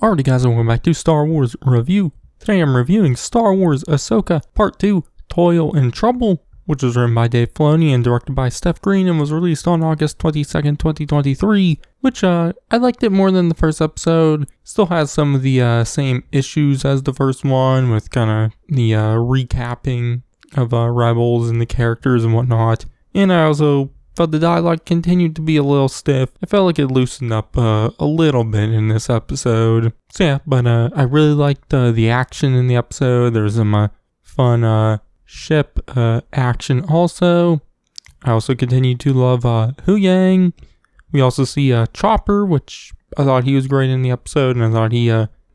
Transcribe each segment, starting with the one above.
Alrighty guys, and welcome back to Star Wars Review. Today I'm reviewing Star Wars Ahsoka Part 2, Toil and Trouble, which was written by Dave Filoni and directed by Steph Green and was released on August 22nd, 2023, which I liked it more than the first episode. Still has some of the same issues as the first one with kind of the recapping of Rebels and the characters and whatnot. And I also felt the dialogue continued to be a little stiff. I felt like it loosened up a little bit in this episode. So yeah, but I really liked the action in the episode. There's some fun ship action also. I also continue to love Huyang. We also see Chopper, which I thought he was great in the episode, and I thought he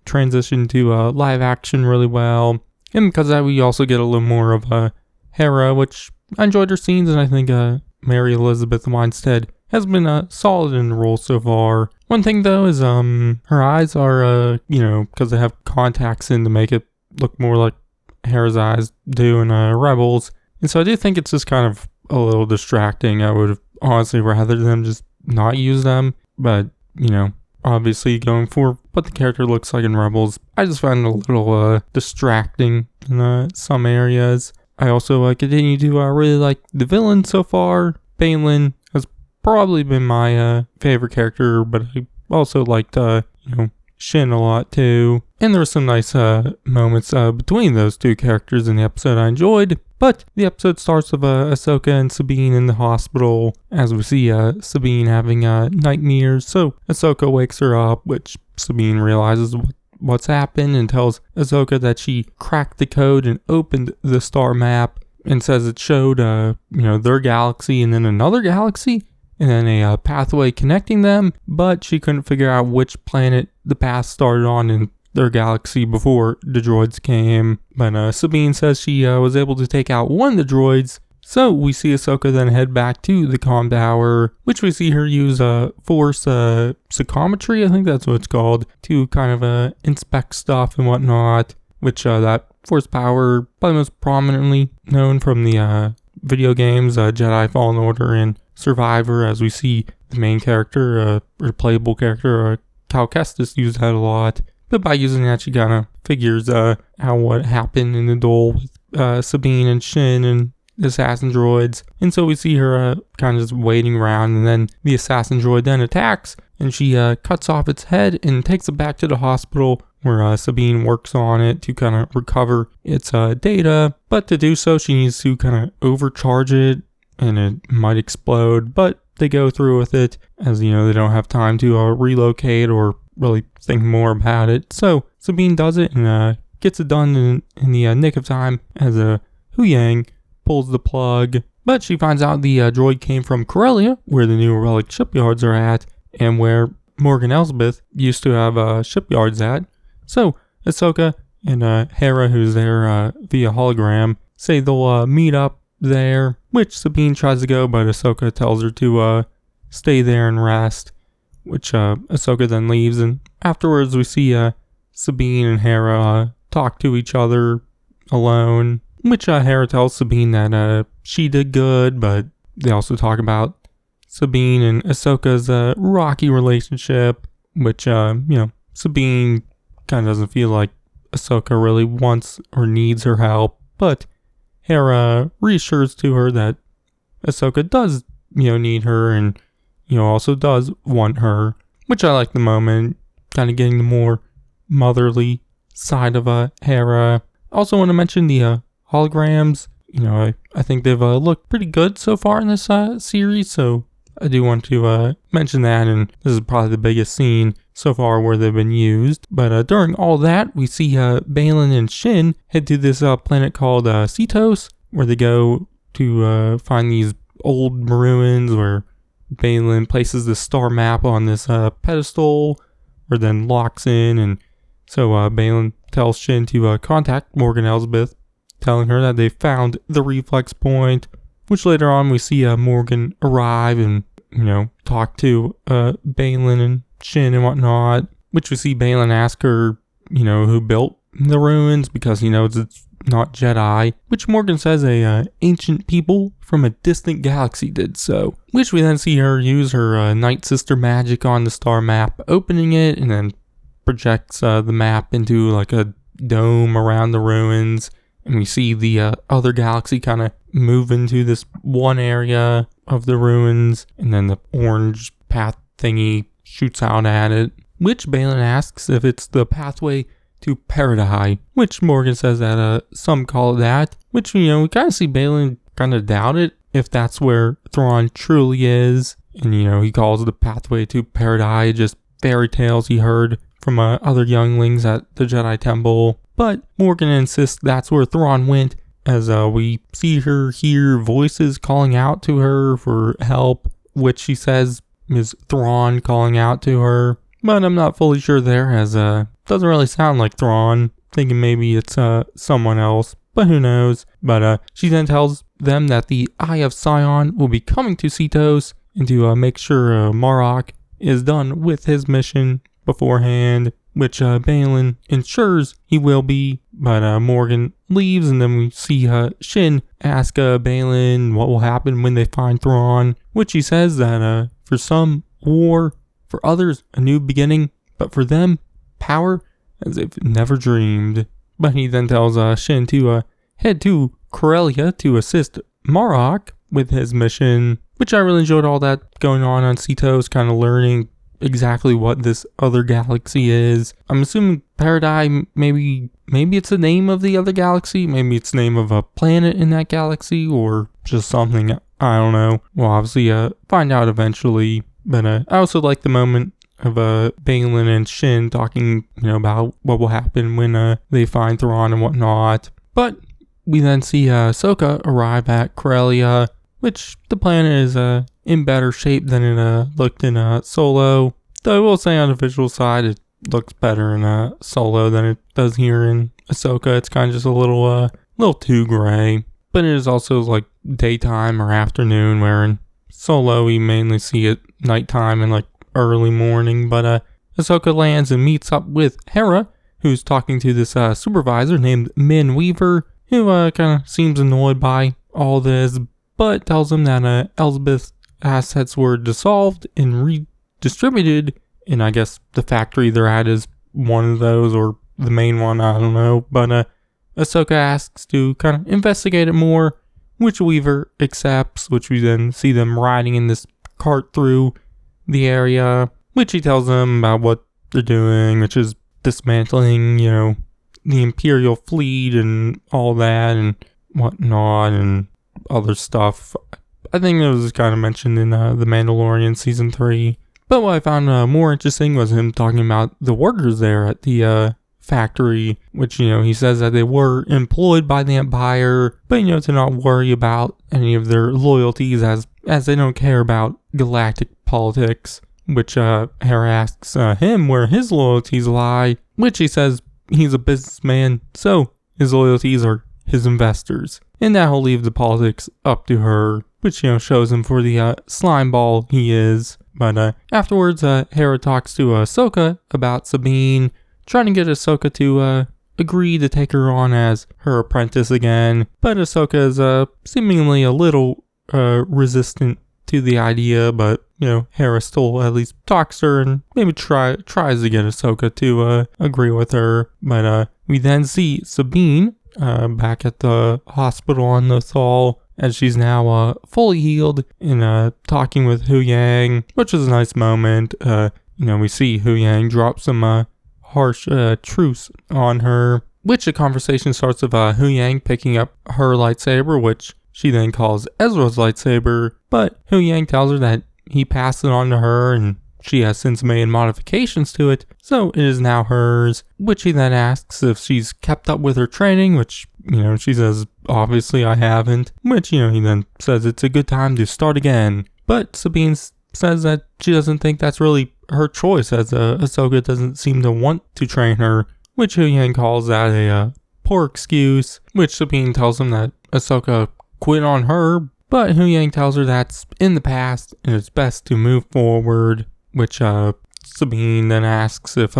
transitioned to live action really well. And because of that, we also get a little more of Hera, which I enjoyed her scenes, and I think Mary Elizabeth Winstead has been solid in the role so far. One thing though is her eyes are because they have contacts in to make it look more like Hera's eyes do in Rebels, and so I do think it's just kind of a little distracting. I would have honestly rather them just not use them, but obviously going for what the character looks like in Rebels, I just found it a little distracting in some areas. I also continue to really like the villain so far. Baylan has probably been my favorite character, but I also liked Shin a lot too. And there were some nice moments between those two characters in the episode I enjoyed. But the episode starts with Ahsoka and Sabine in the hospital as we see Sabine having nightmares. So Ahsoka wakes her up, which Sabine realizes what's happened and tells Ahsoka that she cracked the code and opened the star map and says it showed their galaxy and then another galaxy and then a pathway connecting them, but she couldn't figure out which planet the path started on in their galaxy before the droids came. But Sabine says she was able to take out one of the droids. So we see Ahsoka then head back to the comm tower, which we see her use force psychometry, I think that's what it's called, to kind of inspect stuff and whatnot, which that force power probably most prominently known from the video games Jedi Fallen Order and Survivor, as we see the main character, or playable character, Cal Kestis, use that a lot. But by using that, she kind of figures out what happened in the duel with Sabine and Shin and the assassin droids. And so we see her kind of just waiting around, and then the assassin droid then attacks, and she cuts off its head and takes it back to the hospital where Sabine works on it to kind of recover its data. But to do so, she needs to kind of overcharge it, and it might explode, but they go through with it as, they don't have time to relocate or really think more about it. So Sabine does it and gets it done in the nick of time as Huyang pulls the plug. But she finds out the droid came from Corellia, where the New Relic shipyards are at, and where Morgan Elsbeth used to have shipyards at. So Ahsoka and Hera, who's there via hologram, say they'll meet up there, which Sabine tries to go, but Ahsoka tells her to stay there and rest, which Ahsoka then leaves. And afterwards we see Sabine and Hera talk to each other alone, which Hera tells Sabine that she did good, but they also talk about Sabine and Ahsoka's rocky relationship, which Sabine kind of doesn't feel like Ahsoka really wants or needs her help, but Hera reassures to her that Ahsoka does need her and also does want her, which I like the moment, kind of getting the more motherly side of Hera. Also want to mention the holograms. I think they've looked pretty good so far in this series, so I do want to mention that, and this is probably the biggest scene so far where they've been used. But during all that, we see Baylan and Shin head to this planet called Cetos, where they go to find these old ruins where Baylan places the star map on this pedestal, or then locks in, and so Baylan tells Shin to contact Morgan Elsbeth, telling her that they found the reflex point, which later on we see Morgan arrive and, talk to Baylan and Shin and whatnot, which we see Baylan ask her, who built the ruins, because he knows it's not Jedi, which Morgan says ancient people from a distant galaxy did so, which we then see her use her Night Sister magic on the star map, opening it and then projects the map into like a dome around the ruins. And we see the other galaxy kind of move into this one area of the ruins. And then the orange path thingy shoots out at it. Which Baylan asks if it's the pathway to Paradise. Which Morgan says that some call it that. Which, we kind of see Baylan kind of doubt it. If that's where Thrawn truly is. And, he calls it the pathway to Paradise. Just fairy tales he heard from other younglings at the Jedi Temple. But Morgan insists that's where Thrawn went, as we see her hear voices calling out to her for help, which she says is Thrawn calling out to her. But I'm not fully sure there, as doesn't really sound like Thrawn, thinking maybe it's someone else, but who knows. But she then tells them that the Eye of Sion will be coming to Cetos, and to make sure Marok is done with his mission beforehand, which Baylan ensures he will be. But Morgan leaves, and then we see Shin ask Baylan what will happen when they find Thrawn, which he says that for some, war, for others, a new beginning, but for them, power as they've never dreamed. But he then tells Shin to head to Corellia to assist Marok with his mission, which I really enjoyed all that going on Cetos, kind of learning exactly what this other galaxy is. I'm assuming Paradise, maybe it's the name of the other galaxy, maybe it's the name of a planet in that galaxy, or just something, I don't know. We'll obviously find out eventually. But I also like the moment of Baylan and Shin talking, about what will happen when they find Thrawn and whatnot. But we then see Ahsoka arrive at Corellia, which the planet is in better shape than it looked in Solo. Though I will say on the visual side, it looks better in Solo than it does here in Ahsoka. It's kind of just a little too gray. But it is also like daytime or afternoon, where in Solo we mainly see it nighttime and like early morning. But Ahsoka lands and meets up with Hera, who's talking to this supervisor named Min Weaver, who kind of seems annoyed by all this, but tells him that Elsbeth's assets were dissolved and redistributed, and I guess the factory they're at is one of those, or the main one, I don't know. But Ahsoka asks to kind of investigate it more, which Weaver accepts, which we then see them riding in this cart through the area, which he tells them about what they're doing, which is dismantling, the Imperial fleet and all that and whatnot and other stuff. I think it was kind of mentioned in The Mandalorian Season 3. But what I found more interesting was him talking about the workers there at the factory, which, he says that they were employed by the Empire, but, to not worry about any of their loyalties as they don't care about galactic politics, which Hera asks him where his loyalties lie, which he says he's a businessman, so his loyalties are his investors, and that will leave the politics up to her, which, shows him for the slime ball he is. But afterwards, Hera talks to Ahsoka about Sabine, trying to get Ahsoka to agree to take her on as her apprentice again, but Ahsoka is seemingly a little resistant to the idea, but, Hera still at least talks to her and maybe tries to get Ahsoka to agree with her. But we then see Sabine back at the hospital on Lothal, as she's now fully healed, and talking with Hu Yang, which is a nice moment. We see Hu Yang drop some harsh truce on her, which the conversation starts with Hu Yang picking up her lightsaber, which she then calls Ezra's lightsaber, but Hu Yang tells her that he passed it on to her and she has since made modifications to it, so it is now hers, which he then asks if she's kept up with her training, which, she says, obviously I haven't, which, he then says it's a good time to start again. But Sabine says that she doesn't think that's really her choice, as Ahsoka doesn't seem to want to train her, which Hu Yang calls that a poor excuse, which Sabine tells him that Ahsoka quit on her, but Hu Yang tells her that's in the past and it's best to move forward, which Sabine then asks if,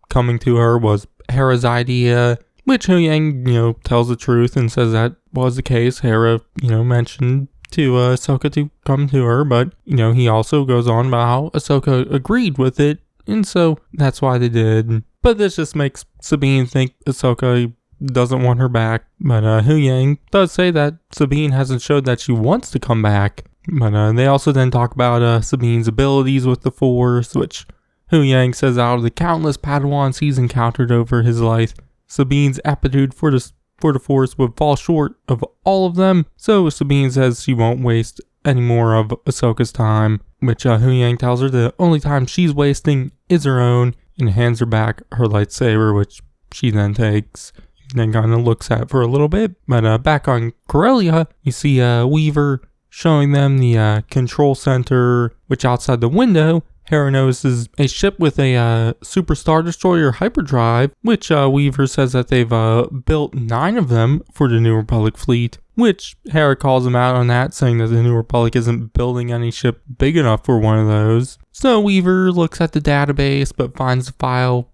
coming to her was Hera's idea, which Hu Yang, tells the truth and says that was the case. Hera, mentioned to Ahsoka to come to her, but, he also goes on about how Ahsoka agreed with it, and so that's why they did. But this just makes Sabine think Ahsoka doesn't want her back. But Huyang does say that Sabine hasn't showed that she wants to come back. But they also then talk about Sabine's abilities with the Force, which Huyang says out of the countless Padawans he's encountered over his life, Sabine's aptitude for the Force would fall short of all of them. So Sabine says she won't waste any more of Ahsoka's time, which Huyang tells her the only time she's wasting is her own, and hands her back her lightsaber, which she then takes and then kind of looks at for a little bit. But back on Corellia, you see Weaver showing them the control center, which outside the window, Hera notices a ship with a Super Star Destroyer hyperdrive, which Weaver says that they've built 9 of them for the New Republic fleet, which Hera calls him out on that, saying that the New Republic isn't building any ship big enough for one of those. So Weaver looks at the database, but finds the file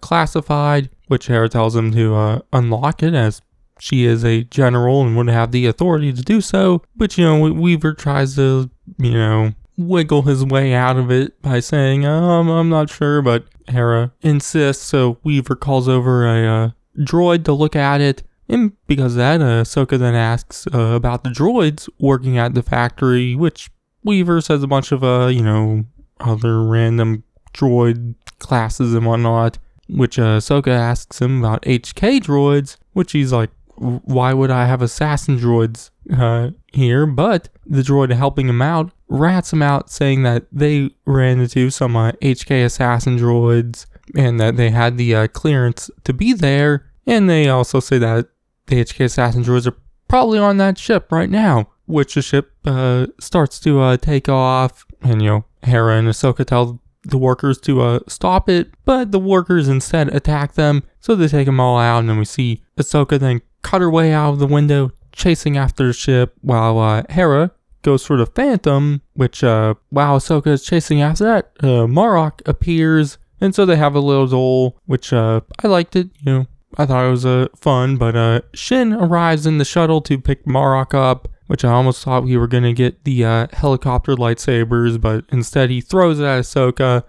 classified, which Hera tells him to unlock it, as she is a general and would have the authority to do so. But, Weaver tries to, wiggle his way out of it by saying, I'm not sure, but Hera insists, so Weaver calls over a droid to look at it. And because of that, Ahsoka then asks about the droids working at the factory, which Weaver says a bunch of, other random droid classes and whatnot, which Ahsoka asks him about HK droids, which he's like, why would I have assassin droids here? But the droid helping him out rats him out, saying that they ran into some HK assassin droids and that they had the clearance to be there. And they also say that the HK assassin droids are probably on that ship right now, which the ship starts to take off. And, Hera and Ahsoka tell the workers to stop it, but the workers instead attack them, so they take them all out. And then we see Ahsoka then cut her way out of the window, chasing after the ship, while Hera goes for the Phantom, which while Ahsoka is chasing after that, Marok appears, and so they have a little duel, which I liked it, I thought it was fun. But Shin arrives in the shuttle to pick Marok up, which I almost thought we were going to get the helicopter lightsabers, but instead he throws it at Ahsoka,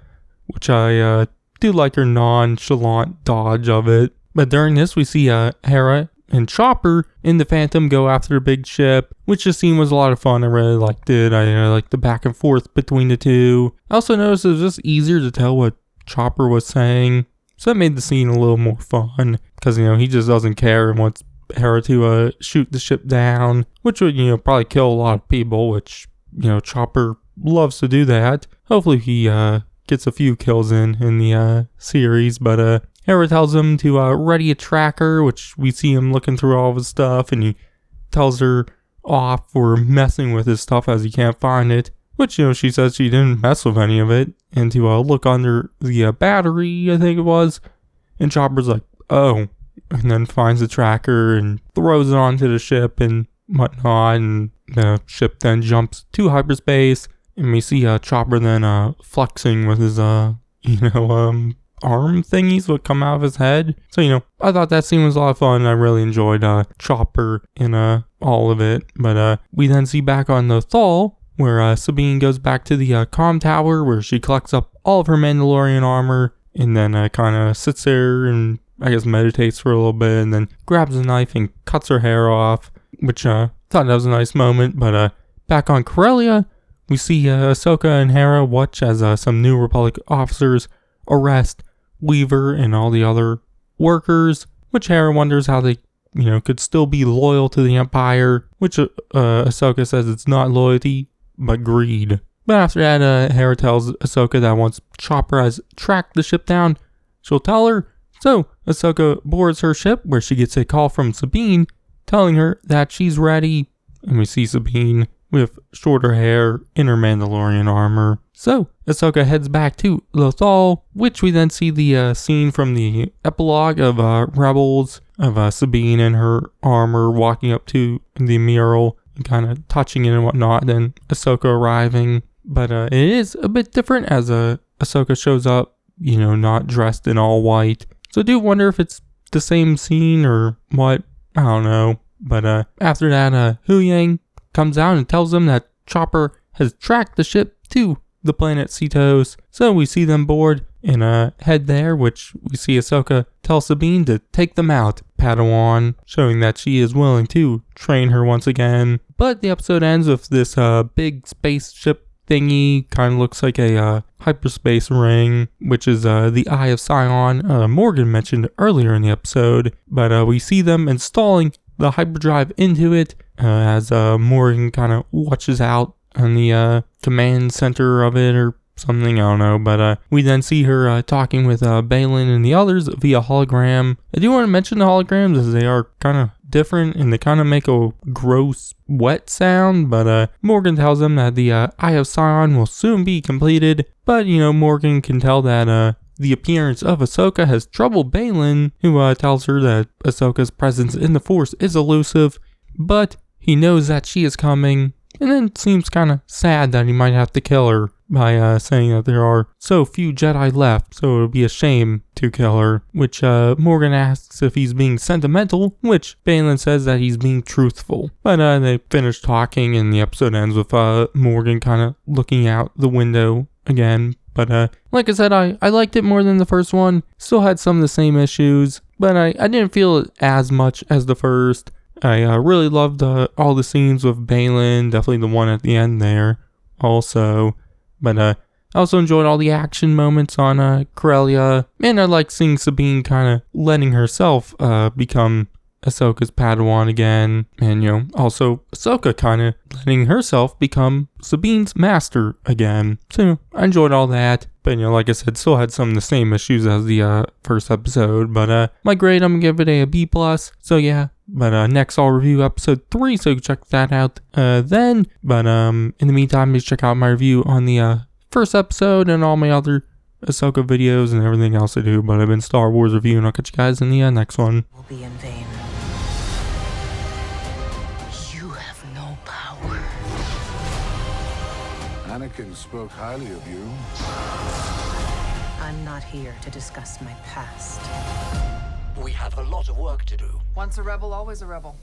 which I do like her nonchalant dodge of it. But during this, we see Hera and Chopper in the Phantom go after the big ship, which just scene was a lot of fun. I really liked it. I liked the back and forth between the two. I also noticed it was just easier to tell what Chopper was saying, so that made the scene a little more fun, because, he just doesn't care and wants Hera to shoot the ship down, which would, probably kill a lot of people, which, Chopper loves to do that. Hopefully he gets a few kills in the series. But Hera tells him to ready a tracker, which we see him looking through all of his stuff, and he tells her off for messing with his stuff as he can't find it, which, she says she didn't mess with any of it, and to look under the battery, I think it was, and Chopper's like, oh, and then finds the tracker and throws it onto the ship and whatnot, and the ship then jumps to hyperspace, and we see Chopper then flexing with his arm thingies would come out of his head. So, I thought that scene was a lot of fun. I really enjoyed Chopper in all of it. But we then see back on the Thal, where Sabine goes back to the comm tower, where she collects up all of her Mandalorian armor, and then kind of sits there and I guess meditates for a little bit, and then grabs a knife and cuts her hair off, which thought that was a nice moment. But back on Corellia, we see Ahsoka and Hera watch as some New Republic officers arrest Weaver and all the other workers, which Hera wonders how they, could still be loyal to the Empire, which Ahsoka says it's not loyalty, but greed. But after that, Hera tells Ahsoka that once Chopper has tracked the ship down, she'll tell her. So Ahsoka boards her ship, where she gets a call from Sabine telling her that she's ready, and we see Sabine with shorter hair in her Mandalorian armor. So Ahsoka heads back to Lothal, which we then see the scene from the epilogue of Rebels, of Sabine in her armor walking up to the mural and kind of touching it and whatnot, then Ahsoka arriving. But it is a bit different as Ahsoka shows up, not dressed in all white. So I do wonder if it's the same scene or what. I don't know. But after that, Huyang comes out and tells them that Chopper has tracked the ship to the planet Cetos. So we see them board and head there, which we see Ahsoka tell Sabine to take them out, Padawan, showing that she is willing to train her once again. But the episode ends with this big spaceship thingy, kind of looks like a hyperspace ring, which is the Eye of Sion Morgan mentioned earlier in the episode. But we see them installing the hyperdrive into it as Morgan kind of watches out on the command center of it or something, I don't know. But we then see her talking with Baylan and the others via hologram. I do want to mention the holograms as they are kind of different and they kind of make a gross wet sound. But Morgan tells them that the Eye of Sion will soon be completed. But Morgan can tell that the appearance of Ahsoka has troubled Baylan, who tells her that Ahsoka's presence in the Force is elusive, but he knows that she is coming, and then seems kind of sad that he might have to kill her by saying that there are so few Jedi left, so it would be a shame to kill her, which Morgan asks if he's being sentimental, which Baylan says that he's being truthful. But they finish talking, and the episode ends with Morgan kind of looking out the window again. But like I said, I liked it more than the first one. Still had some of the same issues, but I didn't feel it as much as the first. I really loved all the scenes with Baylan, definitely the one at the end there also. But I also enjoyed all the action moments on Corellia, and I like seeing Sabine kind of letting herself become Ahsoka's Padawan again, and also Ahsoka kind of letting herself become Sabine's master again. So I enjoyed all that, but like I said, still had some of the same issues as the first episode. But my grade, I'm gonna give it a B+. So yeah. But next I'll review episode 3, so you can check that out then. But in the meantime, just check out my review on the first episode and all my other Ahsoka videos and everything else I do. But I've been Star Wars Review, and I'll catch you guys in the next one. Will be in vain. You have no power. Anakin spoke highly of you. I'm not here to discuss my past. We have a lot of work to do. Once a rebel, always a rebel.